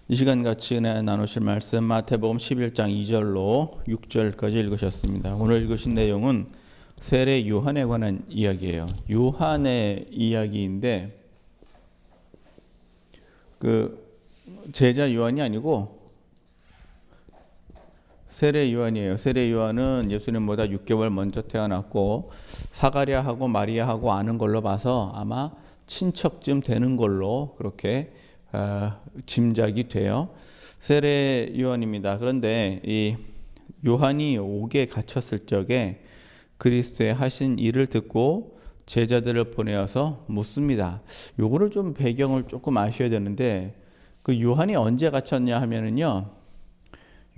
이 시간 같이 은혜 나누실 말씀 마태복음 11장 2절로 6절까지 읽으셨습니다. 오늘 읽으신 내용은 세례 요한에 관한 이야기예요. 요한의 이야기인데 제자 요한이 아니고 세례 요한이에요. 세례 요한은 예수님보다 6개월 먼저 태어났고 사가랴하고 마리아하고 아는 걸로 봐서 아마 친척쯤 되는 걸로 그렇게 짐작이 돼요. 세례 요한입니다. 그런데 이 요한이 옥에 갇혔을 적에 그리스도의 하신 일을 듣고 제자들을 보내어서 묻습니다. 요거를 좀 배경을 조금 아셔야 되는데 그 요한이 언제 갇혔냐 하면은요.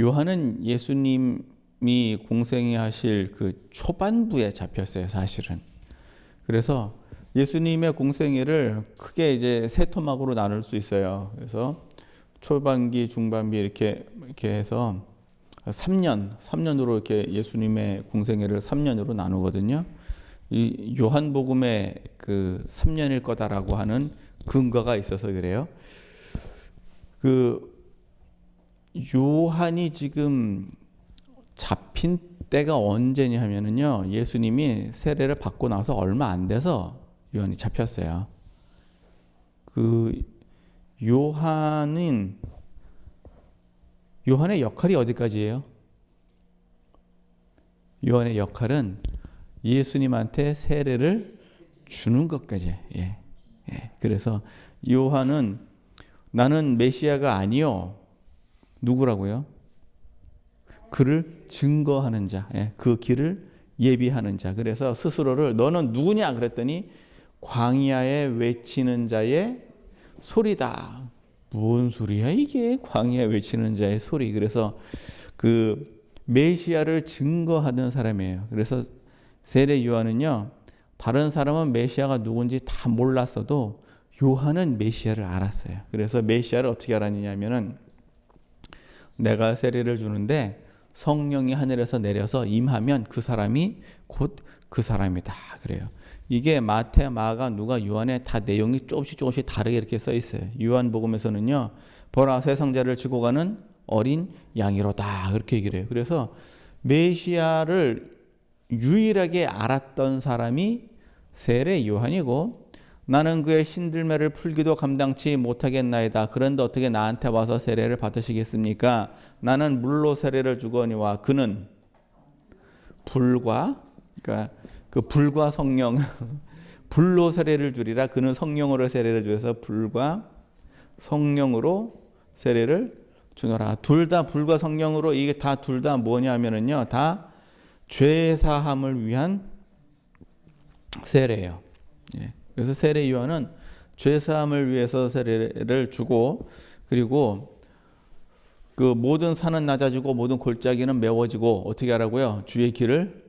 요한은 예수님이 공생하실 그 초반부에 잡혔어요, 사실은. 그래서 예수님의 공생애를 크게 이제 세 토막으로 나눌 수 있어요. 그래서 초반기, 중반기 이렇게 해서 3년으로 이렇게 예수님의 공생애를 3년으로 나누거든요. 이 요한복음에 그 3년일 거다라고 하는 근거가 있어서 그래요. 요한이 지금 잡힌 때가 언제냐 하면은요, 예수님이 세례를 받고 나서 얼마 안 돼서 요한이 잡혔어요. 요한의 역할이 어디까지예요? 요한의 역할은 예수님한테 세례를 주는 것까지. 예. 그래서 요한은 나는 메시아가 아니요. 누구라고요? 그를 증거하는 자, 그 길을 예비하는 자. 그래서 스스로를 너는 누구냐 그랬더니 광야에 외치는 자의 소리다. 뭔 소리야 이게? 광야에 외치는 자의 소리. 그래서 그 메시아를 증거하는 사람이에요. 그래서 세례 요한은요, 다른 사람은 메시아가 누군지 다 몰랐어도 요한은 메시아를 알았어요. 그래서 메시아를 어떻게 알았느냐면은 내가 세례를 주는데 성령이 하늘에서 내려서 임하면 그 사람이 곧 그 사람이다. 그래요. 이게 마태, 마가, 누가, 요한에 다 내용이 조금씩 다르게 이렇게 써 있어요. 요한복음에서는요, 보라 새 성자를 지고 가는 어린 양이로다 그렇게 얘기를 해요. 그래서 메시아를 유일하게 알았던 사람이 세례 요한이고, 나는 그의 신들매를 풀기도 감당치 못하겠나이다. 그런데 어떻게 나한테 와서 세례를 받으시겠습니까? 나는 물로 세례를 주거니와 그는 불과, 그러니까 그 불과 성령, 불로 세례를 주리라. 그는 성령으로 세례를 주어서 불과 성령으로 세례를 주노라. 둘 다 불과 성령으로, 이게 다 둘 다 뭐냐면은요, 다 죄 사함을 위한 세례예요. 예. 그래서 세례 요한은 죄 사함을 위해서 세례를 주고, 그리고 그 모든 산은 낮아지고 모든 골짜기는 메워지고 어떻게 하라고요? 주의 길을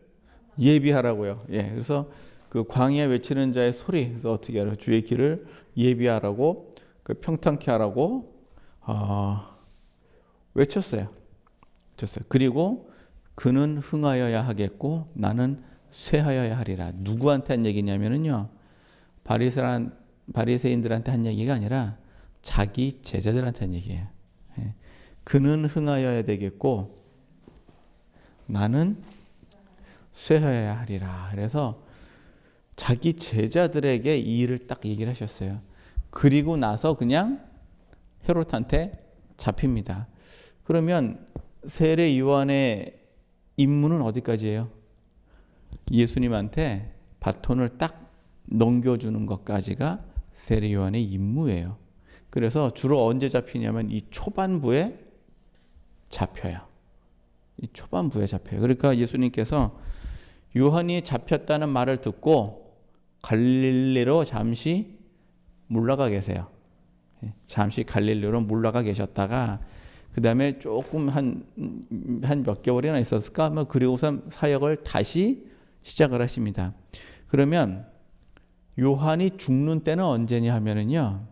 예비하라고요. 예. 그래서 그 광야에 외치는 자의 소리, 그래서 어떻게 하라고? 주의 길을 예비하라고, 그 평탄케 하라고 외쳤어요. 그리고 그는 흥하여야 하겠고 나는 쇠하여야 하리라. 누구한테 한 얘기냐면은요, 바리새인들한테 한 얘기가 아니라 자기 제자들한테 한 얘기예요. 그는 흥하여야 되겠고 나는 쇠하여야 하리라. 그래서 자기 제자들에게 이 일을 딱 얘기를 하셨어요. 그리고 나서 그냥 헤롯한테 잡힙니다. 그러면 세례 요한의 임무는 어디까지예요? 예수님한테 바톤을 딱 넘겨주는 것까지가 세례 요한의 임무예요. 그래서 주로 언제 잡히냐면 이 초반부에 잡혀요. 이 초반부에 잡혀요. 그러니까 예수님께서 요한이 잡혔다는 말을 듣고 갈릴리로 잠시 물러가 계세요. 잠시 갈릴리로 물러가 계셨다가 그 다음에 조금 한 몇 개월이나 있었을까? 그리고서 사역을 다시 시작을 하십니다. 그러면 요한이 죽는 때는 언제냐 하면은요,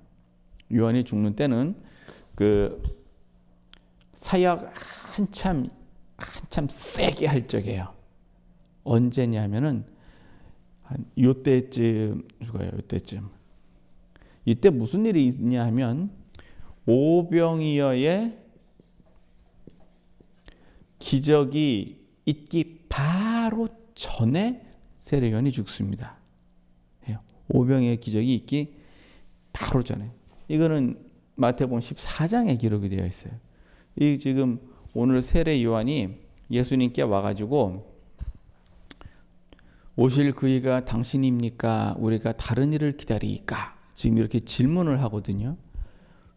요한이 죽는 때는 그 사역 한참 세게 할 적이에요. 언제냐 하면은 한 요때쯤 죽어요. 요때쯤. 이때 무슨 일이 있냐 하면 오병이어의 기적이 있기 바로 전에 세례요한이 죽습니다. 오병이어의 기적이 있기 바로 전에. 이거는 마태복음 14장에 기록이 되어 있어요. 이 지금 오늘 세례 요한이 예수님께 와가지고 오실 그이가 당신입니까? 우리가 다른 일을 기다리까? 지금 이렇게 질문을 하거든요.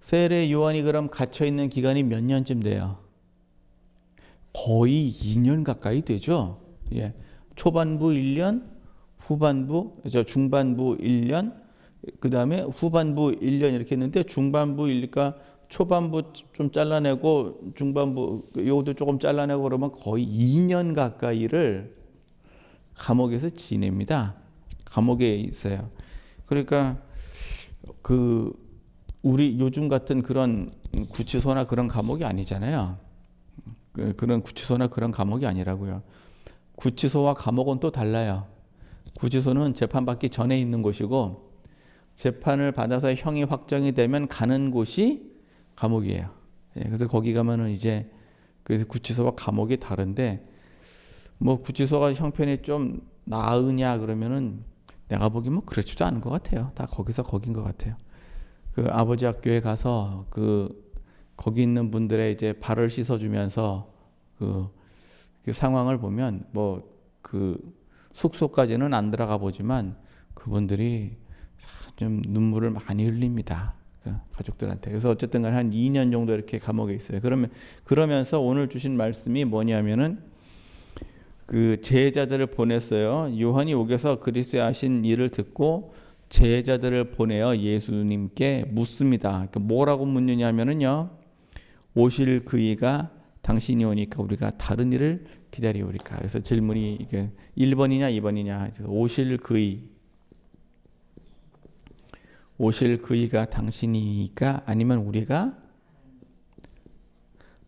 세례 요한이 그럼 갇혀 있는 기간이 몇 년쯤 돼요? 거의 2년 가까이 되죠. 예. 초반부 1년, 중반부 1년, 그 다음에 후반부 1년 이렇게 했는데 중반부 1니까 초반부 좀 잘라내고 중반부 요것도 조금 잘라내고 그러면 거의 2년 가까이를 감옥에서 지냅니다. 감옥에 있어요. 그러니까 우리 요즘 같은 그런 구치소나 그런 감옥이 아니잖아요. 그런 구치소나 그런 감옥이 아니라고요. 구치소와 감옥은 또 달라요. 구치소는 재판받기 전에 있는 곳이고 재판을 받아서 형이 확정이 되면 가는 곳이 감옥이에요. 그래서 거기 가면은 이제 그래서 구치소와 감옥이 다른데 뭐 구치소가 형편이 좀 나으냐 그러면은 내가 보기엔 뭐 그렇지도 않은 것 같아요. 다 거기서 거긴 것 같아요. 그 아버지 학교에 가서 거기 있는 분들의 이제 발을 씻어주면서 그 상황을 보면 뭐 숙소까지는 안 들어가 보지만 그분들이 좀 눈물을 많이 흘립니다. 가족들한테. 그래서 어쨌든 간에 한 2년 정도 이렇게 감옥에 있어요. 그러면서 오늘 주신 말씀이 뭐냐면은 제자들을 보냈어요. 요한이 옥에서 그리스도의 하신 일을 듣고 제자들을 보내어 예수님께 묻습니다. 그러니까 뭐라고 묻느냐면은요. 오실 그이가 당신이 오니까 우리가 다른 일을 기다리오리까. 그래서 질문이 이게 1번이냐 2번이냐. 오실 그이가 당신이니까 아니면 우리가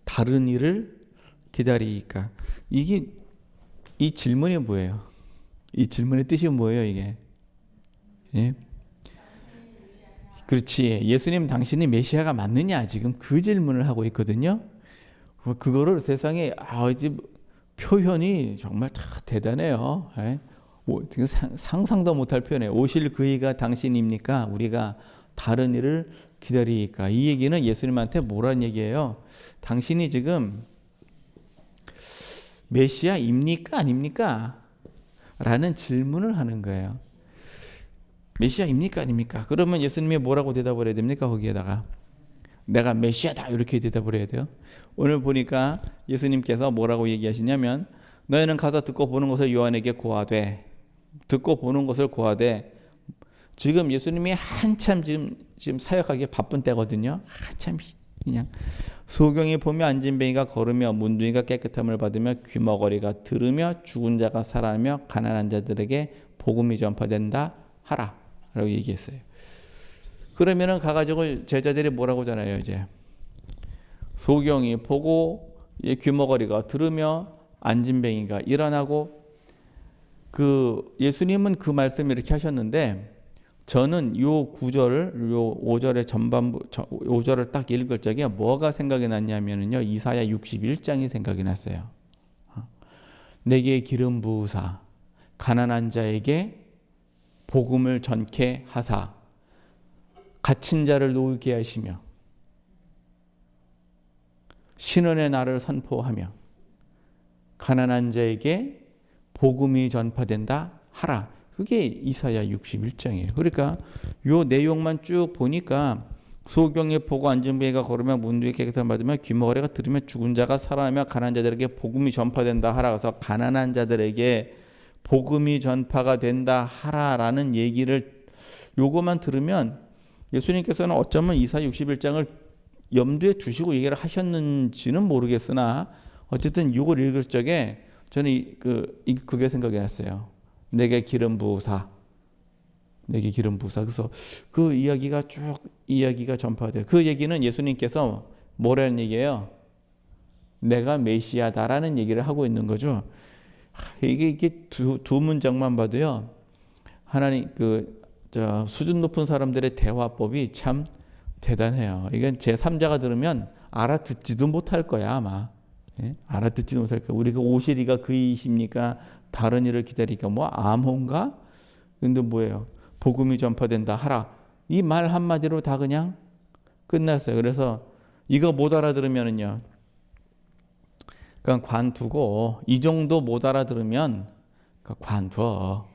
다른 일을 기다리니까. 이 질문이 뭐예요? 이 질문의 뜻이 뭐예요, 이게? 예? 그렇지. 예수님 당신이 메시아가 맞느냐? 지금 그 질문을 하고 있거든요. 그거를 세상에 이제 표현이 정말 대단해요. 예? 상상도 못할 표현이에요. 오실 그이가 당신입니까? 우리가 다른 일을 기다리니까. 이 얘기는 예수님한테 뭐라는 얘기예요? 당신이 지금 메시아입니까? 아닙니까? 라는 질문을 하는 거예요. 메시아입니까? 아닙니까? 그러면 예수님이 뭐라고 대답을 해야 됩니까? 거기에다가 내가 메시아다 이렇게 대답을 해야 돼요. 오늘 보니까 예수님께서 뭐라고 얘기하시냐면 너희는 가서 듣고 보는 것을 요한에게 고하되 듣고 보는 것을 고하되 지금 예수님이 한참 지금 사역하기 바쁜 때거든요. 한참 그냥 소경이 보며 안진뱅이가 걸으며 문둥이가 깨끗함을 받으며 귀머거리가 들으며 죽은 자가 살아나며 가난한 자들에게 복음이 전파된다 하라 라고 얘기했어요. 그러면은 가가지고 제자들이 뭐라고 하잖아요. 이제 소경이 보고 귀머거리가 들으며 안진뱅이가 일어나고 예수님은 그 말씀을 이렇게 하셨는데 저는 요 5절의 전반부 5절을 딱 읽을 적에 뭐가 생각이 났냐면요. 이사야 61장이 생각이 났어요. 내게 기름 부으사 가난한 자에게 복음을 전케 하사 갇힌 자를 놓게 하시며 신원의 날을 선포하며 가난한 자에게 복음이 전파된다 하라. 그게 이사야 61장이에요. 그러니까 요 내용만 쭉 보니까 소경이 보고 안진뱅이가 걸으며 문둥이 깨끗함 받으며 귀머거리가 들으며 죽은 자가 살아나며 가난한 자들에게 복음이 전파된다 하라. 그래서 가난한 자들에게 복음이 전파가 된다 하라라는 얘기를 요거만 들으면 예수님께서는 어쩌면 이사야 61장을 염두에 두시고 얘기를 하셨는지는 모르겠으나 어쨌든 이걸 읽을 적에 저는 그게 생각이 났어요. 내게 기름 부으사. 그래서 그 이야기가 쭉 이야기가 전파돼요. 그 얘기는 예수님께서 뭐라는 얘기예요? 내가 메시아다라는 얘기를 하고 있는 거죠. 이게 두 문장만 봐도요. 하나님 수준 높은 사람들의 대화법이 참 대단해요. 이건 제3자가 들으면 알아듣지도 못할 거야 아마. 예? 알아듣지도 못할 거야. 우리가 오시리가 그이십니까? 다른 일을 기다리니까 뭐 암호인가? 근데 뭐예요? 복음이 전파된다 하라. 이 말 한마디로 다 그냥 끝났어요. 그래서 이거 못 알아들으면은요. 그냥 관두고 이 정도 못 알아들으면 관둬.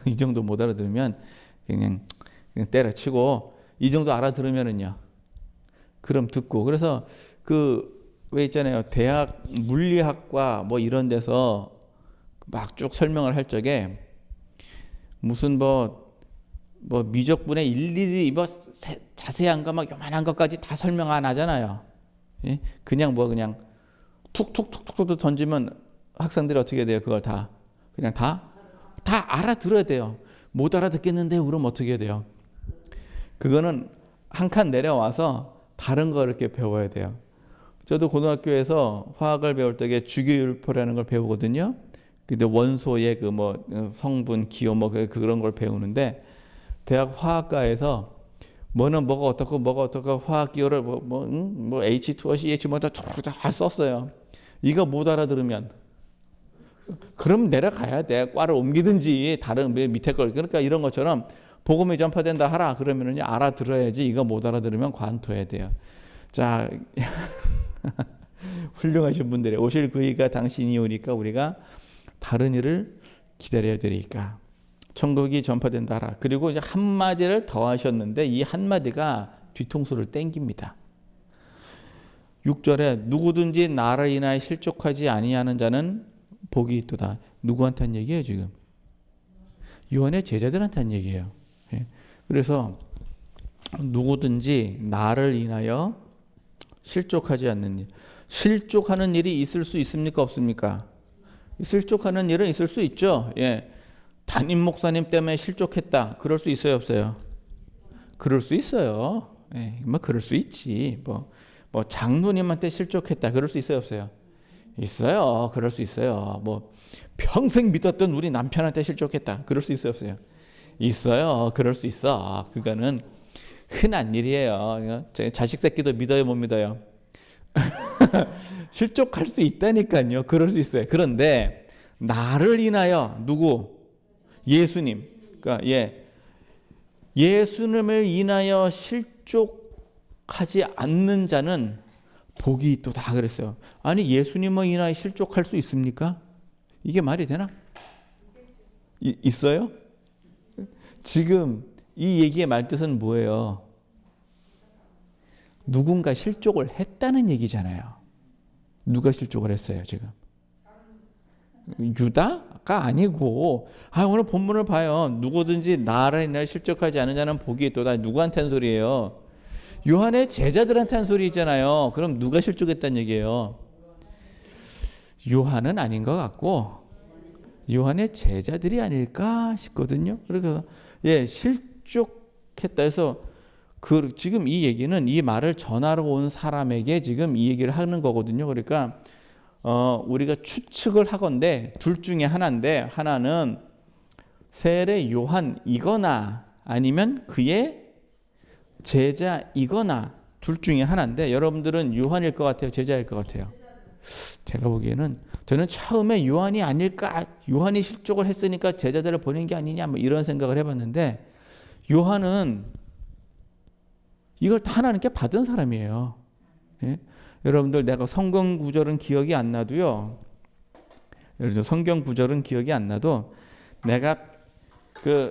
이 정도 못 알아들으면 그냥 때려치고 이 정도 알아들으면은요. 그럼 듣고. 그래서 왜 있잖아요. 대학 물리학과 뭐 이런 데서 막 쭉 설명을 할 적에 무슨 뭐 미적분의 일일이 뭐 자세한 거 막 요만한 것까지 다 설명 안 하잖아요. 예? 그냥 툭툭툭툭 던지면 학생들이 어떻게 돼요? 그걸 그냥 다 알아들어야 돼요. 못 알아듣겠는데 그럼 어떻게 해야 돼요? 그거는 한 칸 내려와서 다른 거 이렇게 배워야 돼요. 저도 고등학교에서 화학을 배울 때에 주기율표라는 걸 배우거든요. 근데 원소의 성분, 기호 그런 걸 배우는데 대학 화학과에서 뭐는 뭐가 어떻고 화학 기호를 H2O, CH 다 썼어요. 이거 못 알아들으면 그럼 내려가야 돼. 과를 옮기든지 다른 밑에 걸. 그러니까 이런 것처럼 복음이 전파된다 하라 그러면은 알아들어야지. 이거 못 알아들으면 관둬야 돼요. 자, 훌륭하신 분들이 오실 그이가 당신이 오니까 우리가 다른 일을 기다려야 되니까 천국이 전파된다 하라. 그리고 이제 한마디를 더 하셨는데 이 한마디가 뒤통수를 땡깁니다. 6절에 누구든지 나를 인하여 실족하지 아니하는 자는 복이 있도다. 누구한테 한 얘기예요 지금? 요한의 제자들한테 한 얘기예요. 그래서 누구든지 나를 인하여 실족하지 않는 일. 실족하는 일이 있을 수 있습니까? 없습니까? 실족하는 일은 있을 수 있죠. 예. 담임 목사님 때문에 실족했다. 그럴 수 있어요, 없어요? 그럴 수 있어요. 예. 그럴 수 있지. 장로님한테 실족했다. 그럴 수 있어요, 없어요? 있어요. 그럴 수 있어요. 평생 믿었던 우리 남편한테 실족했다. 그럴 수 있어요, 없어요? 있어요. 그럴 수 있어. 그거는 흔한 일이에요. 자식 새끼도 믿어요, 못 믿어요? 실족할 수 있다니까요. 그럴 수 있어요. 그런데 나를 인하여 누구? 예수님. 그러니까 예수님을 인하여 실족하지 않는 자는 복이 있도다 그랬어요. 아니 예수님을 인하여 실족할 수 있습니까? 이게 말이 되나? 있어요? 지금 이 얘기의 말뜻은 뭐예요? 누군가 실족을 했다는 얘기잖아요. 누가 실족을 했어요 지금? 유다가 아니고 오늘 본문을 봐요. 누구든지 나를 인하여 실족하지 않은 자는 복이 있도다. 누구한테 한 소리예요? 요한의 제자들한테 한 소리 있잖아요. 그럼 누가 실족했다는 얘기예요? 요한은 아닌 것 같고 요한의 제자들이 아닐까 싶거든요. 그래서 실족했다 해서 지금 이 얘기는 이 말을 전하러 온 사람에게 지금 이 얘기를 하는 거거든요. 그러니까 우리가 추측을 하건대 둘 중에 하나인데 하나는 세례 요한이거나 아니면 그의 제자이거나 둘 중에 하나인데 여러분들은 요한일 것 같아요? 제자일 것 같아요? 제가 보기에는 저는 처음에 요한이 아닐까, 요한이 실족을 했으니까 제자들을 보낸 게 아니냐 이런 생각을 해봤는데 요한은 이걸 다 하나님께 받은 사람이에요. 예? 여러분들 내가 성경 구절은 기억이 안 나도요. 여러분 성경 구절은 기억이 안 나도 내가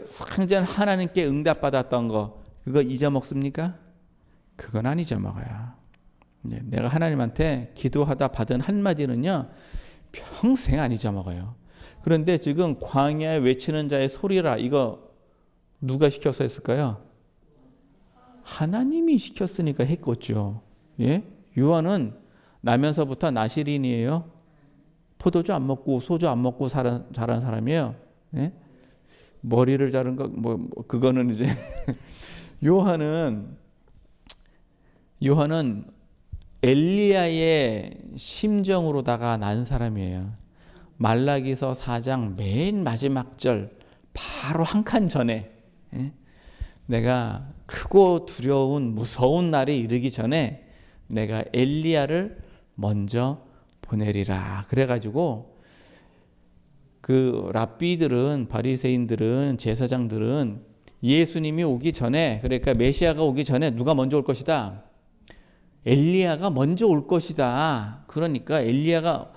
상전 하나님께 응답받았던 거 그거 잊어먹습니까? 그건 안 잊어먹어요. 내가 하나님한테 기도하다 받은 한마디는요. 평생 안 잊어먹어요. 그런데 지금 광야에 외치는 자의 소리라 이거 누가 시켜서 했을까요? 하나님이 시켰으니까 했겠죠. 예? 요한은 나면서부터 나시린이에요. 포도주 안 먹고 소주 안 먹고 자란 사람이에요. 예? 머리를 자른 거 그거는 이제 요한은 엘리야의 심정으로다가 난 사람이에요. 말라기서 4장 맨 마지막 절 바로 한 칸 전에 내가 크고 두려운 무서운 날이 이르기 전에 내가 엘리야를 먼저 보내리라. 그래가지고 그 랍비들은, 바리새인들은, 제사장들은 예수님이 오기 전에, 그러니까 메시아가 오기 전에 누가 먼저 올 것이다? 엘리야가 먼저 올 것이다. 그러니까 엘리야가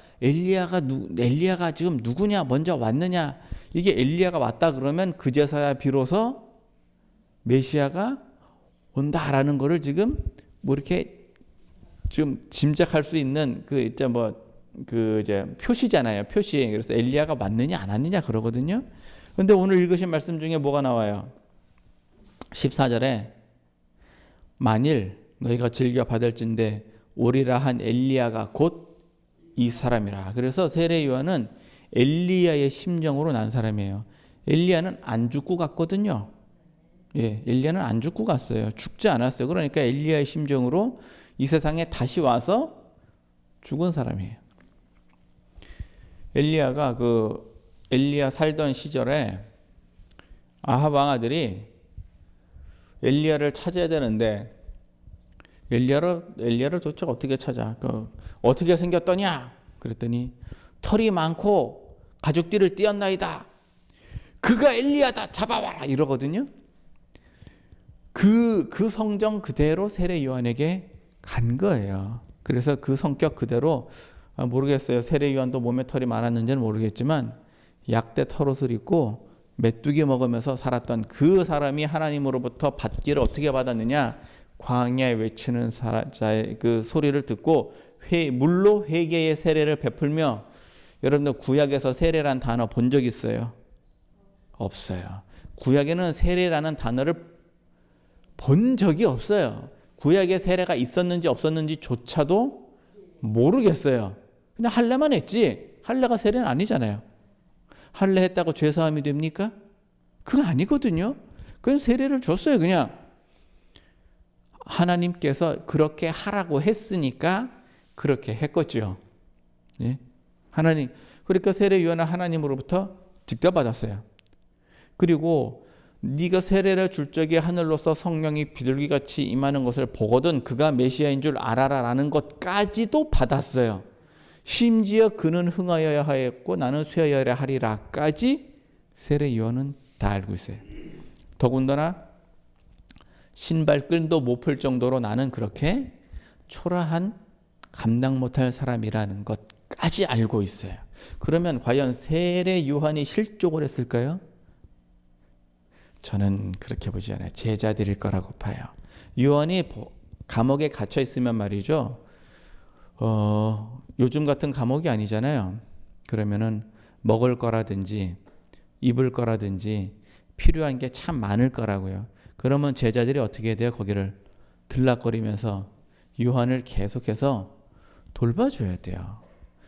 지금 누구냐? 먼저 왔느냐? 이게 엘리야가 왔다 그러면 그제서야 비로소 메시아가 온다라는 거를 지금 뭐 이렇게 좀 짐작할 수 있는 그 이제 표시잖아요. 표시. 그래서 엘리야가 왔느냐 안 왔느냐 그러거든요. 근데 오늘 읽으신 말씀 중에 뭐가 나와요? 14절에 만일 너희가 즐겨 받을진대 오리라 한 엘리야가 곧 이 사람이라. 그래서 세례 요한은 엘리야의 심정으로 난 사람이에요. 엘리야는 안 죽고 갔거든요. 예, 엘리야는 안 죽고 갔어요. 죽지 않았어요. 그러니까 엘리야의 심정으로 이 세상에 다시 와서 죽은 사람이에요. 엘리야 살던 시절에 아합 왕아들이 엘리야를 찾아야 되는데 엘리야를 도대체 어떻게 찾아? 어떻게 생겼더냐? 그랬더니 털이 많고 가죽띠를 띄었나이다. 그가 엘리야다. 잡아와라. 이러거든요. 그 성정 그대로 세례 요한에게 간 거예요. 그래서 그 성격 그대로 모르겠어요. 세례 요한도 몸에 털이 많았는지는 모르겠지만 약대 털옷을 입고 메뚜기 먹으면서 살았던 그 사람이 하나님으로부터 받기를 어떻게 받았느냐? 광야에 외치는 자의 그 소리를 듣고 물로 회개의 세례를 베풀며. 여러분들 구약에서 세례란 단어 본 적 있어요? 없어요. 구약에는 세례라는 단어를 본 적이 없어요. 구약에 세례가 있었는지 없었는지조차도 모르겠어요. 그냥 할례만 했지. 할례가 세례는 아니잖아요. 할례 했다고 죄사함이 됩니까? 그거 아니거든요. 그냥 세례를 줬어요. 그냥 하나님께서 그렇게 하라고 했으니까 그렇게 했겠죠. 예? 하나님, 그러니까 세례 요한은 하나님으로부터 직접 받았어요. 그리고 네가 세례를 줄 적에 하늘로서 성령이 비둘기같이 임하는 것을 보거든 그가 메시아인 줄 알아라라는 것까지도 받았어요. 심지어 그는 흥하여야 하였고 나는 쇠하여야 하리라까지 세례 요한은 다 알고 있어요. 더군다나 신발끈도 못 풀 정도로 나는 그렇게 초라한 감당 못할 사람이라는 것까지 알고 있어요. 그러면 과연 세례 요한이 실족을 했을까요? 저는 그렇게 보지 않아요. 제자들일 거라고 봐요. 요한이 감옥에 갇혀 있으면 말이죠. 요즘 같은 감옥이 아니잖아요. 그러면은 먹을 거라든지 입을 거라든지 필요한 게 참 많을 거라고요. 그러면 제자들이 어떻게 돼요? 거기를 들락거리면서 요한을 계속해서 돌봐줘야 돼요.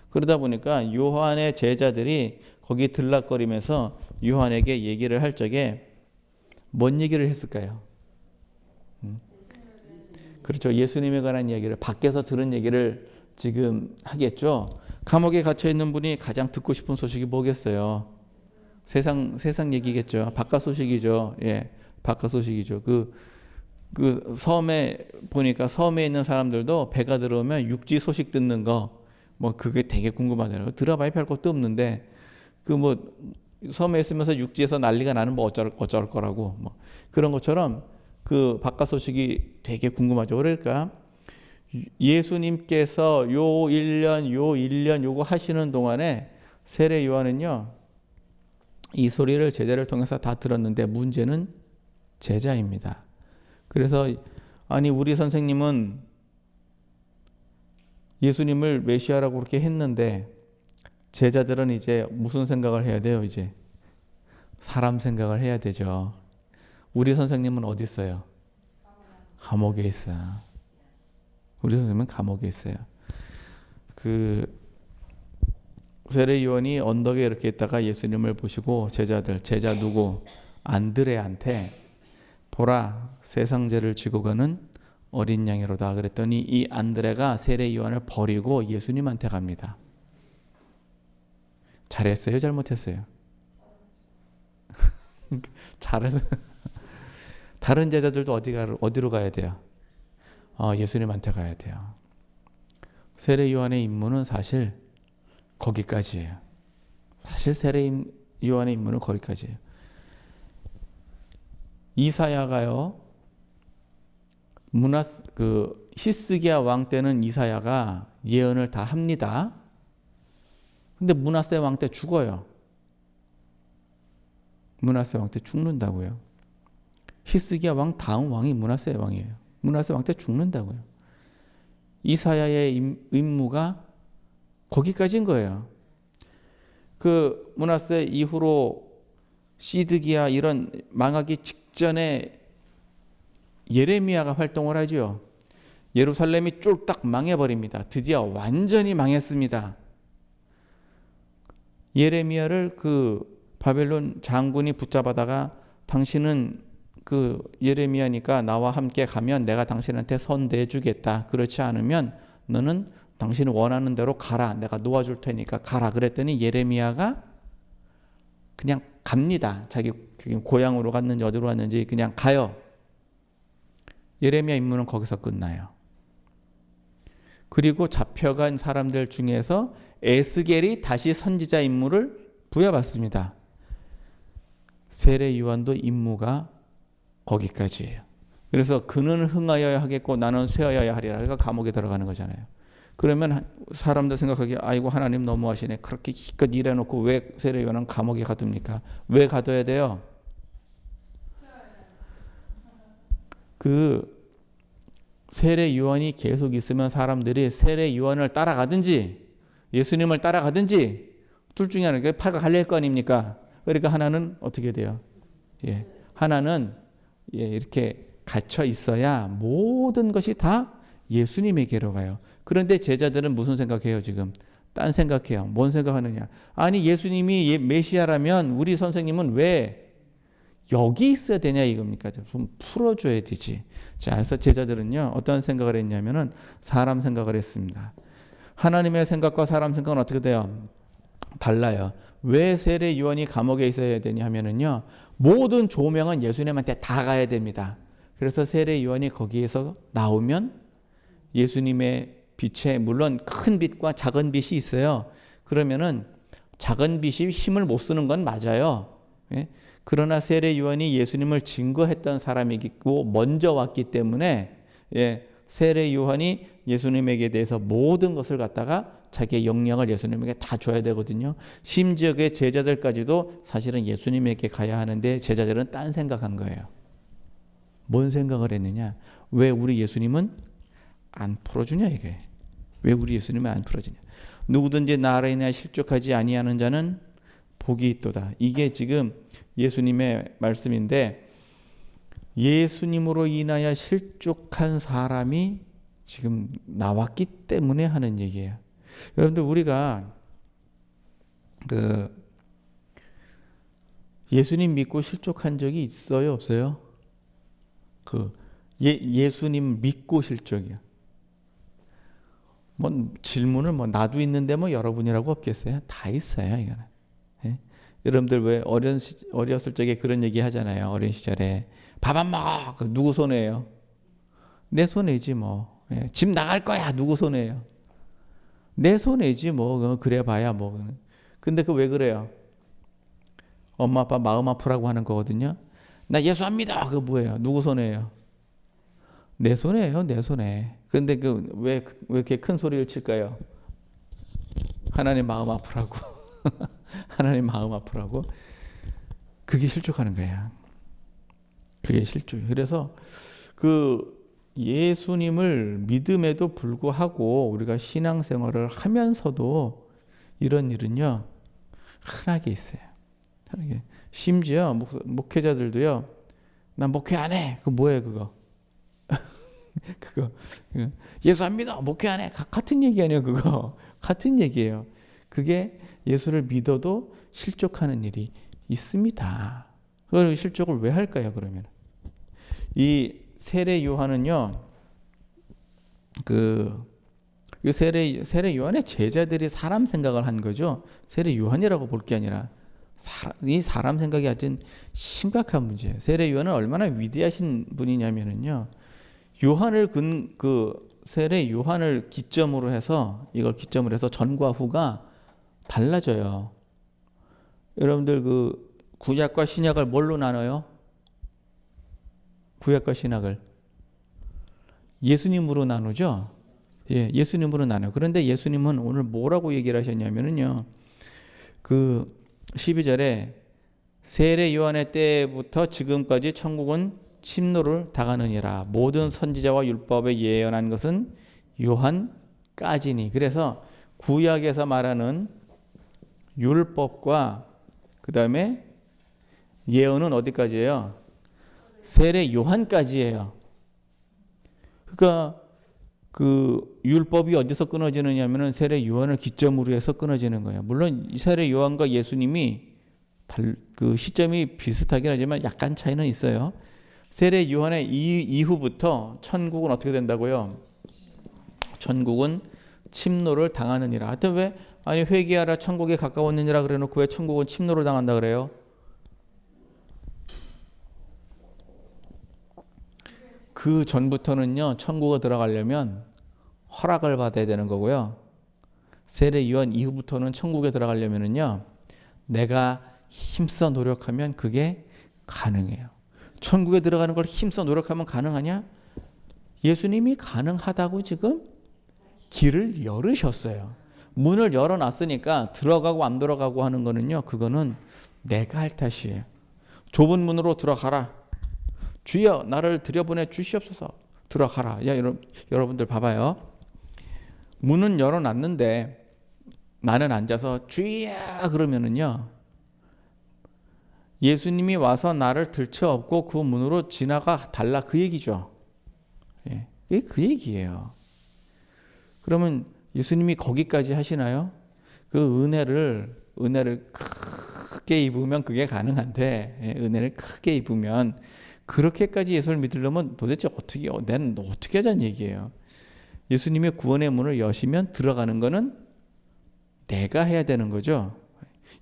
그러다 보니까 요한의 제자들이 거기 들락거리면서 요한에게 얘기를 할 적에 뭔 얘기를 했을까요? 그렇죠. 예수님에 관한 이야기를 밖에서 들은 얘기를 지금 하겠죠. 감옥에 갇혀 있는 분이 가장 듣고 싶은 소식이 뭐겠어요? 세상 얘기겠죠. 바깥 소식이죠. 예, 바깥 소식이죠. 그 섬에 보니까 섬에 있는 사람들도 배가 들어오면 육지 소식 듣는 거 뭐 그게 되게 궁금하더라고요. 들어봐야 별 것도 없는데 그 뭐 섬에 있으면서 육지에서 난리가 나는 뭐 어쩔 거라고 뭐 그런 것처럼 그 바깥 소식이 되게 궁금하죠. 그러니까 예수님께서 요 1년 요거 하시는 동안에 세례 요한은요 이 소리를 제자를 통해서 다 들었는데 문제는 제자입니다. 그래서 아니 우리 선생님은 예수님을 메시아라고 그렇게 했는데 제자들은 이제 무슨 생각을 해야 돼요? 이제 사람 생각을 해야 되죠. 우리 선생님은 어디 있어요? 감옥에 있어요. 우리 선생님은 감옥에 있어요. 그 세례 요한이 언덕에 이렇게 있다가 예수님을 보시고 제자 누구? 안드레한테 보라 세상 죄를 지고 가는 어린 양이로다 그랬더니 이 안드레가 세례 요한을 버리고 예수님한테 갑니다. 잘했어요? 잘못했어요? 잘해서 다른 제자들도 어디로 가야 돼요? 예수님한테 가야 돼요. 세례 요한의 임무는 사실 거기까지예요. 사실 세례 요한의 임무는 거기까지예요. 이사야가요, 히스기야 왕 때는 이사야가 예언을 다 합니다. 근데 므낫세 왕 때 죽어요. 므낫세 왕 때 죽는다고요. 히스기야 왕 다음 왕이 므낫세 왕이에요. 므낫세 왕 때 죽는다고요. 이사야의 임무가 거기까지인 거예요. 그 므낫세 이후로 시드기야 이런 망하기 직전에 예레미야가 활동을 하죠. 예루살렘이 쫄딱 망해버립니다. 드디어 완전히 망했습니다. 예레미야를 그 바벨론 장군이 붙잡아다가 당신은 그 예레미야니까 나와 함께 가면 내가 당신한테 선대해 주겠다. 그렇지 않으면 너는 당신이 원하는 대로 가라. 내가 놓아줄 테니까 가라. 그랬더니 예레미야가 그냥 갑니다. 자기 고향으로 갔는지 어디로 갔는지 그냥 가요. 예레미야 임무는 거기서 끝나요. 그리고 잡혀간 사람들 중에서 에스겔이 다시 선지자 임무를 부여받습니다. 세례 요한도 임무가 거기까지예요. 그래서 그는 흥하여야 하겠고 나는 쇠하여야 하리라. 그러니까 감옥에 들어가는 거잖아요. 그러면 사람들 생각하기에 아이고 하나님 너무하시네. 그렇게 기껏 일해놓고 왜 세례 요한은 감옥에 가둡니까? 왜 가둬야 돼요? 그 세례 요한이 계속 있으면 사람들이 세례 요한을 따라가든지 예수님을 따라가든지 둘 중에 하나가 파가 갈릴 거 아닙니까? 그러니까 하나는 어떻게 돼요? 하나는 이렇게 갇혀 있어야 모든 것이 다 예수님에게로 가요. 그런데 제자들은 무슨 생각해요 지금? 딴 생각해요. 뭔 생각하느냐? 아니 예수님이 메시아라면 우리 선생님은 왜 여기 있어야 되냐 이겁니까? 좀 풀어줘야 되지. 자, 그래서 제자들은요 어떤 생각을 했냐면은 사람 생각을 했습니다. 하나님의 생각과 사람 생각은 어떻게 돼요? 달라요. 왜 세례 요한이 감옥에 있어야 되냐 하면은요 모든 조명은 예수님한테 다 가야 됩니다. 그래서 세례 요한이 거기에서 나오면 예수님의 빛에 물론 큰 빛과 작은 빛이 있어요. 그러면은 작은 빛이 힘을 못 쓰는 건 맞아요. 그러나 세례 요한이 예수님을 증거했던 사람이고 먼저 왔기 때문에 세례 요한이 예수님에게 대해서 모든 것을 갖다가 자기의 역량을 예수님에게 다 줘야 되거든요. 심지어 그 제자들까지도 사실은 예수님에게 가야 하는데 제자들은 딴 생각한 거예요. 뭔 생각을 했느냐? 왜 우리 예수님은 안 풀어주냐 이게. 왜 우리 예수님은 안 풀어주냐. 누구든지 나로 인하여 실족하지 아니하는 자는 복이 있도다. 이게 지금 예수님의 말씀인데 예수님으로 인하여 실족한 사람이 지금 나왔기 때문에 하는 얘기예요. 여러분들 우리가 예수님 믿고 실족한 적이 있어요, 없어요? 예수님 믿고 실족이요. 뭐 질문을 나도 있는데 여러분이라고 없겠어요? 다 있어요, 이거는. 여러분들 왜 어렸을 적에 그런 얘기 하잖아요. 어린 시절에 밥 안 먹어. 누구 손해예요? 내 손해지 뭐. 집 나갈 거야. 누구 손해예요? 내 손해지 뭐. 그래 봐야 뭐. 근데 왜 그래요? 엄마 아빠 마음 아프라고 하는 거거든요. 나 예수 안 믿어. 그거 뭐예요? 누구 손해예요? 내 손해예요. 내 손해. 근데 왜 이렇게 큰 소리를 칠까요? 하나님 마음 아프라고. 하나님 마음 아프라고. 그게 실족하는 거야. 그게 실족. 그래서 예수님을 믿음에도 불구하고 우리가 신앙생활을 하면서도 이런 일은요 흔하게 있어요. 심지어 목회자들도요. 나 목회 안 해. 그거 뭐예요 그거? 그거 예수 안 믿어. 목회 안 해. 같은 얘기 아니에요 그거. 같은 얘기예요. 그게 예수를 믿어도 실족하는 일이 있습니다. 그걸 실족을 왜 할까요 그러면? 이 세례 요한은요. 세례 요한의 제자들이 사람 생각을 한 거죠. 세례 요한이라고 볼 게 아니라 이 사람 생각이 아주 심각한 문제예요. 세례 요한은 얼마나 위대하신 분이냐면은요. 세례 요한을 기점으로 해서 이걸 기점으로 해서 전과 후가 달라져요. 여러분들 그 구약과 신약을 뭘로 나눠요? 구약과 신약을 예수님으로 나누죠. 예, 예수님으로 나눠요. 그런데 예수님은 오늘 뭐라고 얘기를 하셨냐면은요. 그 12절에 세례 요한의 때부터 지금까지 천국은 침노를 당하느니라. 모든 선지자와 율법에 예언한 것은 요한까지니. 그래서 구약에서 말하는 율법과 그 다음에 예언은 어디까지예요? 세례 요한까지예요. 그러니까 그 율법이 어디서 끊어지느냐면은 세례 요한을 기점으로 해서 끊어지는 거예요. 물론 세례 요한과 예수님이 그 시점이 비슷하긴 하지만 약간 차이는 있어요. 세례 요한의 이후부터 천국은 어떻게 된다고요? 천국은 침노를 당하느니라. 하여튼 왜 아니 회개하라 천국에 가까웠느니라 그래놓고 왜 천국은 침노를 당한다 그래요? 그 전부터는요, 천국에 들어가려면 허락을 받아야 되는 거고요. 세례 요한 이후부터는 천국에 들어가려면은요, 내가 힘써 노력하면 그게 가능해요. 천국에 들어가는 걸 힘써 노력하면 가능하냐? 예수님이 가능하다고 지금 길을 열으셨어요. 문을 열어놨으니까 들어가고 안 들어가고 하는 거는요, 그거는 내가 할 탓이에요. 좁은 문으로 들어가라. 주여 나를 들여보내 주시옵소서. 들어가라. 야, 여러분들 봐봐요. 문은 열어놨는데 나는 앉아서 주여 그러면은요, 예수님이 와서 나를 들쳐업고 그 문으로 지나가 달라 그 얘기죠. 예, 그게 그 얘기예요. 그러면 예수님이 거기까지 하시나요? 그 은혜를 크게 입으면 그게 가능한데, 예, 은혜를 크게 입으면 그렇게까지 예수를 믿으려면 도대체 나는 어떻게 하자는 얘기예요. 예수님의 구원의 문을 여시면 들어가는 거는 내가 해야 되는 거죠.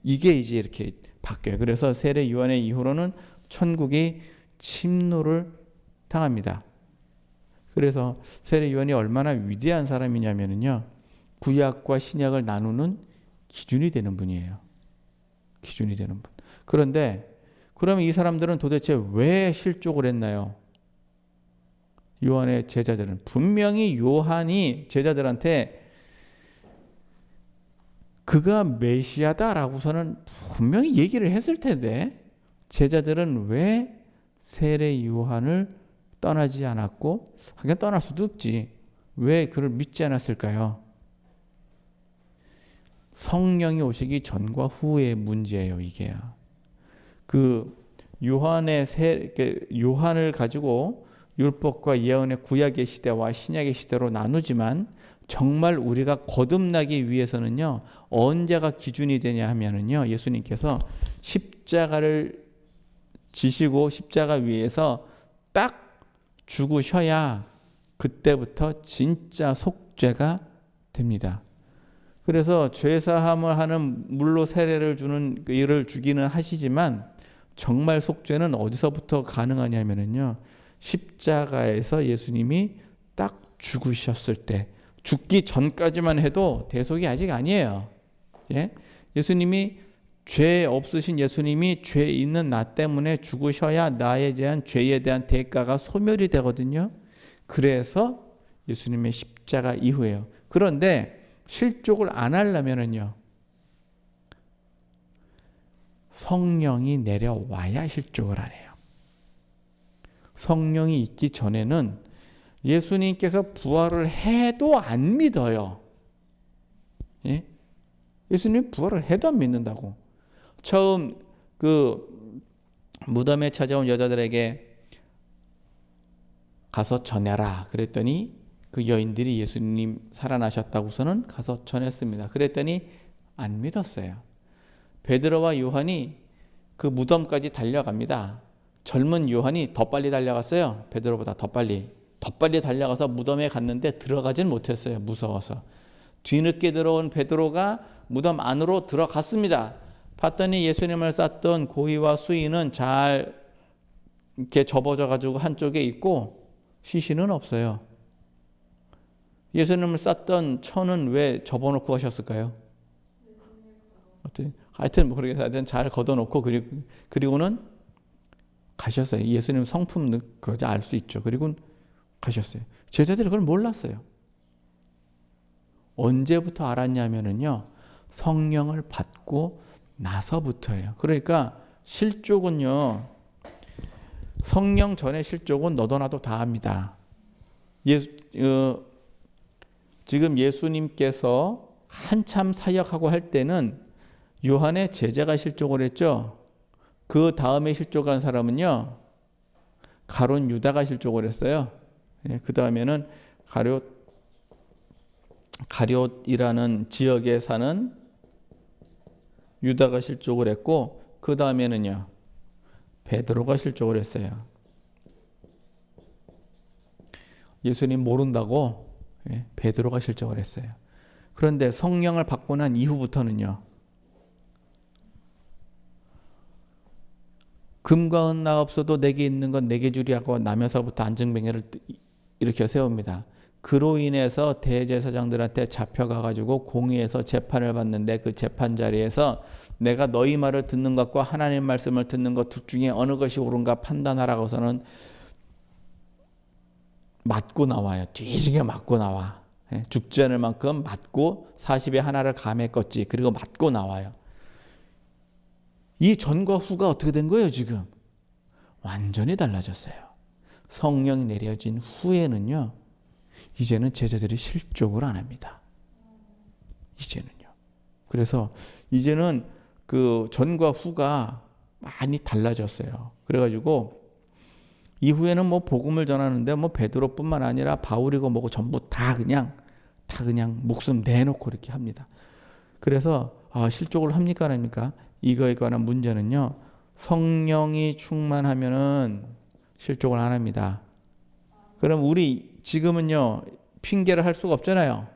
이게 이제 이렇게 바뀌어요. 그래서 세례 요한의 이후로는 천국이 침노를 당합니다. 그래서 세례 요한이 얼마나 위대한 사람이냐면요, 구약과 신약을 나누는 기준이 되는 분이에요. 기준이 되는 분. 그런데 그러면 이 사람들은 도대체 왜 실족을 했나요? 요한의 제자들은 분명히 요한이 제자들한테 그가 메시아다라고서는 분명히 얘기를 했을 텐데 제자들은 왜 세례 요한을 떠나지 않았고, 하긴 떠날 수도 없지. 왜 그를 믿지 않았을까요? 성령이 오시기 전과 후의 문제예요, 이게요. 그 요한을 가지고 율법과 예언의 구약의 시대와 신약의 시대로 나누지만 정말 우리가 거듭나기 위해서는요, 언제가 기준이 되냐 하면은요, 예수님께서 십자가를 지시고 십자가 위에서 딱 죽으셔야 그때부터 진짜 속죄가 됩니다. 그래서 죄사함을 하는 물로 세례를 주는 이를 주기는 하시지만 정말 속죄는 어디서부터 가능하냐면요, 십자가에서 예수님이 딱 죽으셨을 때, 죽기 전까지만 해도 대속이 아직 아니에요. 예? 예수님이 죄 없으신 예수님이 죄 있는 나 때문에 죽으셔야 나에 대한 죄에 대한 대가가 소멸이 되거든요. 그래서 예수님의 십자가 이후에요. 그런데 실족을 안 하려면은요, 성령이 내려와야 실족을 안 해요. 성령이 있기 전에는 예수님께서 부활을 해도 안 믿어요. 예? 예수님 부활을 해도 안 믿는다고. 처음 그 무덤에 찾아온 여자들에게 가서 전해라 그랬더니 그 여인들이 예수님 살아나셨다고서는 가서 전했습니다. 그랬더니 안 믿었어요. 베드로와 요한이 그 무덤까지 달려갑니다. 젊은 요한이 더 빨리 달려갔어요. 베드로보다 더 빨리 달려가서 무덤에 갔는데 들어가진 못했어요. 무서워서. 뒤늦게 들어온 베드로가 무덤 안으로 들어갔습니다. 봤더니 예수님을 쌌던 고의와 수의는 잘 이렇게 접어져 가지고 한쪽에 있고 시신은 없어요. 예수님을 쌌던 천은 왜 접어놓고 가셨을까요? 하여튼 모르겠어요. 잘 걷어놓고 그리고는 가셨어요. 예수님 성품 그거지 알 수 있죠. 그리고 가셨어요. 제자들이 그걸 몰랐어요. 언제부터 알았냐면은요, 성령을 받고 나서부터예요. 그러니까 실족은요, 성령 전에 실족은 너도 나도 다 합니다. 지금 예수님께서 한참 사역하고 할 때는 요한의 제자가 실족을 했죠. 그 다음에 실족한 사람은요, 가룟 유다가 실족을 했어요. 그 다음에는 가룟이라는 지역에 사는 유다가 실족을 했고, 그 다음에는요, 베드로가 실족을 했어요. 예수님 모른다고 베드로가 실족을 했어요. 그런데 성령을 받고 난 이후부터는요, 금과 은나 없어도 내게 있는 건 내게 주리하고 나면서부터 안증뱅이를 일으켜 세웁니다. 그로 인해서 대제사장들한테 잡혀가 가지고 공의에서 재판을 받는데, 그 재판 자리에서 내가 너희 말을 듣는 것과 하나님 말씀을 듣는 것 둘 중에 어느 것이 옳은가 판단하라고서는 맞고 나와요. 뒤지게 맞고 나와. 죽지 않을 만큼 맞고 40에 하나를 감에 껐지. 그리고 맞고 나와요. 이 전과 후가 어떻게 된 거예요 지금? 완전히 달라졌어요. 성령이 내려진 후에는요, 이제는 제자들이 실족을 안 합니다. 이제는요. 그래서 이제는 그 전과 후가 많이 달라졌어요. 그래가지고 이후에는 뭐 복음을 전하는데 뭐 베드로뿐만 아니라 바울이고 뭐고 전부 다 그냥 목숨 내놓고 이렇게 합니다. 그래서 실족을 합니까 안 합니까? 이거에 관한 문제는요, 성령이 충만하면은 실족을 안 합니다. 그럼 우리 지금은요, 핑계를 할 수가 없잖아요.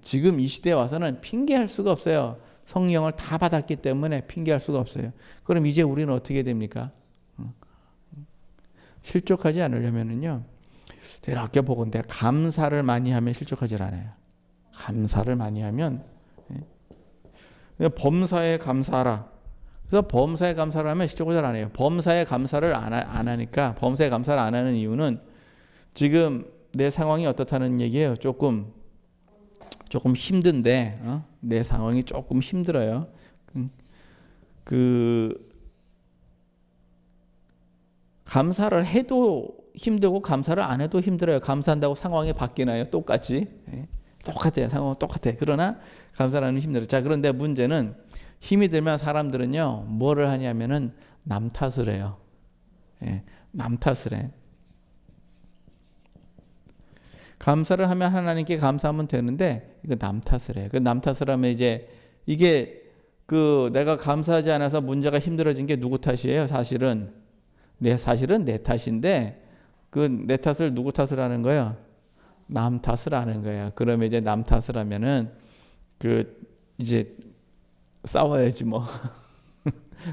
지금 이 시대에 와서는 핑계할 수가 없어요. 성령을 다 받았기 때문에 핑계할 수가 없어요. 그럼 이제 우리는 어떻게 됩니까? 실족하지 않으려면은요, 제가 아까 보건대 감사를 많이 하면 실족하지 않아요. 감사를 많이 하면, 범사에 감사하라. 그래서 범사에 감사를 하면 실족을 잘 안 해요. 범사에 감사를 안 하니까, 범사에 감사를 안 하는 이유는 지금 내 상황이 어떻다는 얘기예요. 조금 힘든데, 내 상황이 조금 힘들어요. 감사를 해도 힘들고 감사를 안 해도 힘들어요. 감사한다고 상황이 바뀌나요? 똑같이. 똑같아요. 상황은 똑같아요. 그러나 감사를 하면 힘들어요. 자, 그런데 문제는 힘이 들면 사람들은요, 뭐를 하냐면은 남 탓을 해요. 남 탓을 해. 감사를 하면 하나님께 감사하면 되는데, 이거 남 탓을 해요. 그 남 탓을 하면 이제 이게 내가 감사하지 않아서 문제가 힘들어진 게 누구 탓이에요? 사실은 내 탓인데, 내 탓을 누구 탓을 하는 거예요? 남 탓을 하는 거예요. 그러면 이제 남 탓을 하면은 이제 싸워야지 뭐.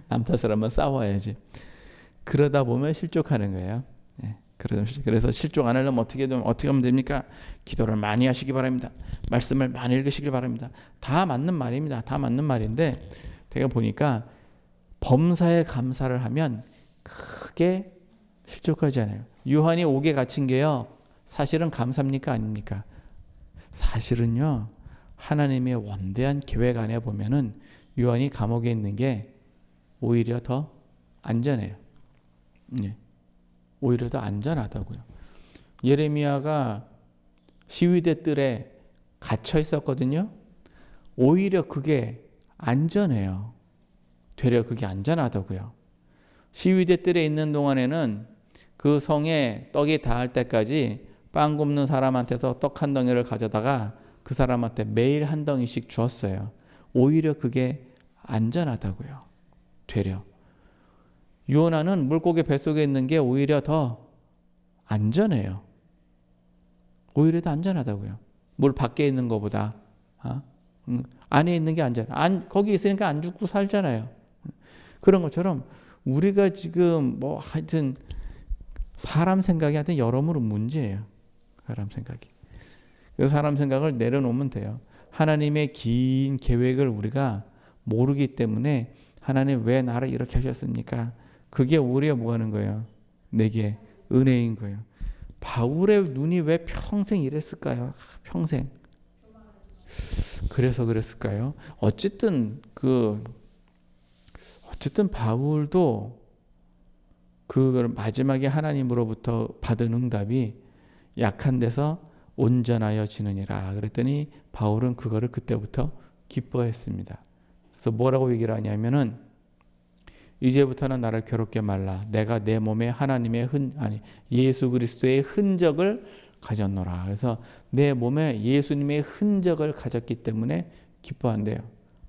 남 탓을 하면 싸워야지. 그러다 보면 실족하는 거예요. 그래서 실족 안 하려면 어떻게 하면 됩니까? 기도를 많이 하시기 바랍니다. 말씀을 많이 읽으시기 바랍니다. 다 맞는 말입니다. 다 맞는 말인데, 제가 보니까 범사에 감사를 하면 크게 실족하지 않아요. 요한이 옥에 갇힌 게요, 사실은 감사입니까 아닙니까? 사실은요, 하나님의 원대한 계획 안에 보면은 요한이 감옥에 있는 게 오히려 더 안전해요. 오히려 더 안전하다고요. 예레미야가 시위대 뜰에 갇혀 있었거든요. 오히려 그게 안전해요. 되려 그게 안전하다고요. 시위대 뜰에 있는 동안에는 그 성에 떡이 닿을 때까지 빵 굽는 사람한테서 떡 한 덩이를 가져다가 그 사람한테 매일 한 덩이씩 주었어요. 오히려 그게 안전하다고요. 되려. 요나는 물고기 뱃속에 있는 게 오히려 더 안전해요. 오히려 더 안전하다고요. 물 밖에 있는 것보다. 안에 있는 게 안전해. 거기 있으니까 안 죽고 살잖아요. 그런 것처럼 우리가 지금 뭐 하여튼 사람 생각이 하여튼 여러모로 문제예요. 사람 생각이. 그 사람 생각을 내려놓으면 돼요. 하나님의 긴 계획을 우리가 모르기 때문에 하나님 왜 나를 이렇게 하셨습니까? 그게 오히려 뭐 하는 거예요? 내게 은혜인 거예요. 바울의 눈이 왜 평생 이랬을까요? 평생. 그래서 그랬을까요? 어쨌든 바울도 그 마지막에 하나님으로부터 받은 응답이 약한 데서 온전하여 지느니라. 그랬더니 바울은 그거를 그때부터 기뻐했습니다. 그래서 뭐라고 얘기를 하냐면은 이제부터는 나를 괴롭게 말라. 내가 내 몸에 하나님의 예수 그리스도의 흔적을 가졌노라. 그래서 내 몸에 예수님의 흔적을 가졌기 때문에 기뻐한대요.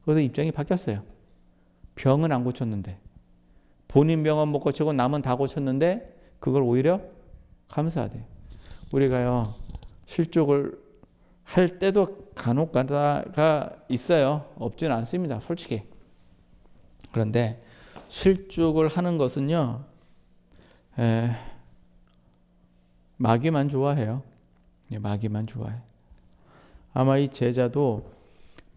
그래서 입장이 바뀌었어요. 병은 안 고쳤는데, 본인 병은 못 고치고 남은 다 고쳤는데 그걸 오히려 감사하대요. 우리가요, 실족을 할 때도 간혹 가다가 있어요. 없지는 않습니다. 솔직히. 그런데 실족을 하는 것은요, 마귀만 좋아해요. 마귀만 좋아해. 아마 이 제자도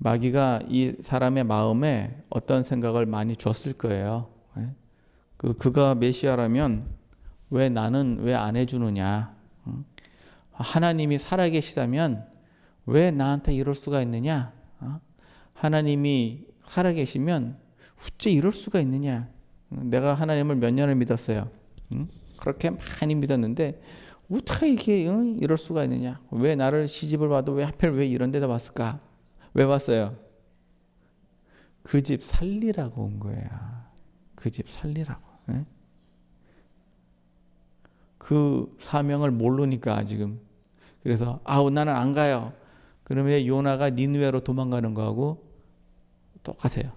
마귀가 이 사람의 마음에 어떤 생각을 많이 줬을 거예요. 그가 메시아라면 왜 나는 왜 안 해주느냐? 하나님이 살아계시다면 왜 나한테 이럴 수가 있느냐? 하나님이 살아계시면 어째 이럴 수가 있느냐? 내가 하나님을 몇 년을 믿었어요. 그렇게 많이 믿었는데 어떻게 이게 이럴 수가 있느냐? 왜 나를 시집을 봐도 왜 하필 왜 이런 데다 왔을까? 왜 왔어요? 그 집 살리라고 온 거야. 그 집 살리라고. 그 사명을 모르니까 지금. 그래서 나는 안 가요. 그러면 요나가 니느웨로 도망가는 거하고 똑같아요.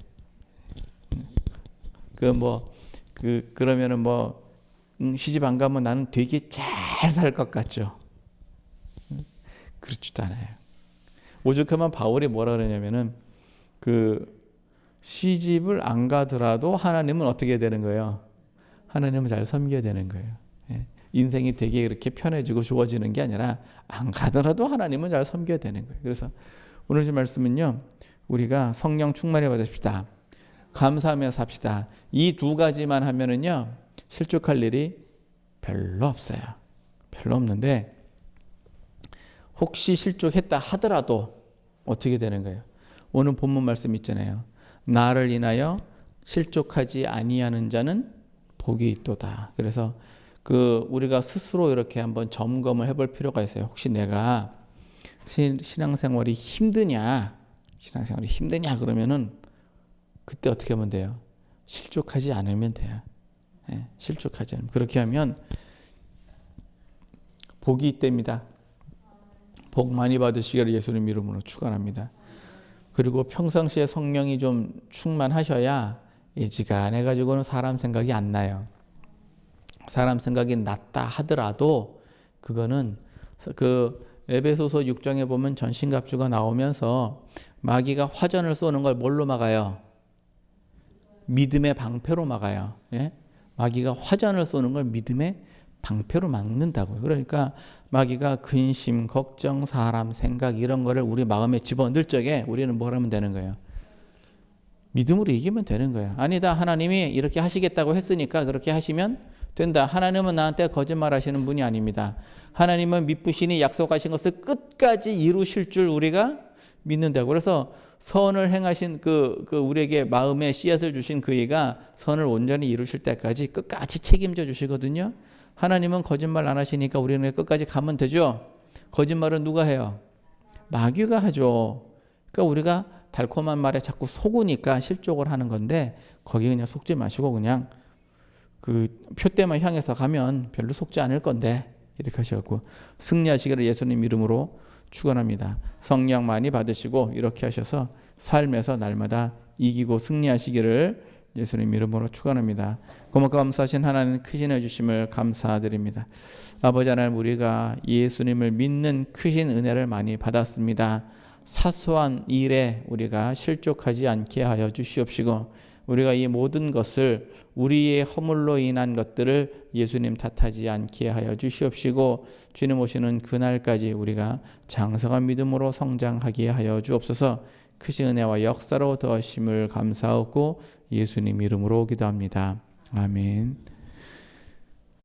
그러면은 시집 안 가면 나는 되게 잘 살 것 같죠. 그렇지도 않아요. 오죽하면 바울이 뭐라 그러냐면은 시집을 안 가더라도 하나님은 어떻게 되는 거예요? 하나님은 잘 섬겨야 되는 거예요. 인생이 되게 이렇게 편해지고 좋아지는 게 아니라 안 가더라도 하나님은 잘 섬겨야 되는 거예요. 그래서 오늘 이 말씀은요, 우리가 성령 충만해 받읍시다. 감사하며 삽시다. 이 두 가지만 하면은요, 실족할 일이 별로 없어요. 별로 없는데 혹시 실족했다 하더라도 어떻게 되는 거예요? 오늘 본문 말씀 있잖아요. 나를 인하여 실족하지 아니하는 자는 복이 있도다. 그래서 우리가 스스로 이렇게 한번 점검을 해볼 필요가 있어요. 혹시 내가 신앙생활이 힘드냐 그러면은 그때 어떻게 하면 돼요? 실족하지 않으면 돼요. 실족하지 않으면. 그렇게 하면 복이 있답니다. 복 많이 받으시기를 예수님 이름으로 축원합니다. 그리고 평상시에 성령이 좀 충만하셔야 이지간해 가지고는 사람 생각이 안 나요. 사람 생각이 났다 하더라도 그거는 에베소서 6장에 보면 전신갑주가 나오면서 마귀가 화전을 쏘는 걸 뭘로 막아요? 믿음의 방패로 막아요. 마귀가 화전을 쏘는 걸 믿음의 방패로 막는다고요. 그러니까 마귀가 근심, 걱정, 사람 생각 이런 거를 우리 마음에 집어넣을 적에 우리는 뭘 하면 되는 거예요? 믿음으로 이기면 되는 거예요. 아니다, 하나님이 이렇게 하시겠다고 했으니까 그렇게 하시면 된다. 하나님은 나한테 거짓말 하시는 분이 아닙니다. 하나님은 미쁘시니 약속하신 것을 끝까지 이루실 줄 우리가 믿는다고. 그래서 선을 행하신 우리에게 마음에 씨앗을 주신 그이가 선을 온전히 이루실 때까지 끝까지 책임져 주시거든요. 하나님은 거짓말 안 하시니까 우리는 끝까지 가면 되죠. 거짓말은 누가 해요? 마귀가 하죠. 그러니까 우리가 달콤한 말에 자꾸 속으니까 실족을 하는 건데 거기 그냥 속지 마시고 그냥 표대만 향해서 가면 별로 속지 않을 건데 이렇게 하셔갖고 승리하시기를 예수님 이름으로 축원합니다. 성령 많이 받으시고 이렇게 하셔서 삶에서 날마다 이기고 승리하시기를 예수님 이름으로 축원합니다. 고맙고 감사하신 하나님 크신 해주심을 감사드립니다. 아버지 하나님, 우리가 예수님을 믿는 크신 은혜를 많이 받았습니다. 사소한 일에 우리가 실족하지 않게 하여 주시옵시고 우리가 이 모든 것을 우리의 허물로 인한 것들을 예수님 탓하지 않게 하여 주시옵시고 주님 오시는 그날까지 우리가 장성한 믿음으로 성장하게 하여 주옵소서. 크신 은혜와 역사로 더하심을 감사하고 예수님 이름으로 기도합니다. 아멘.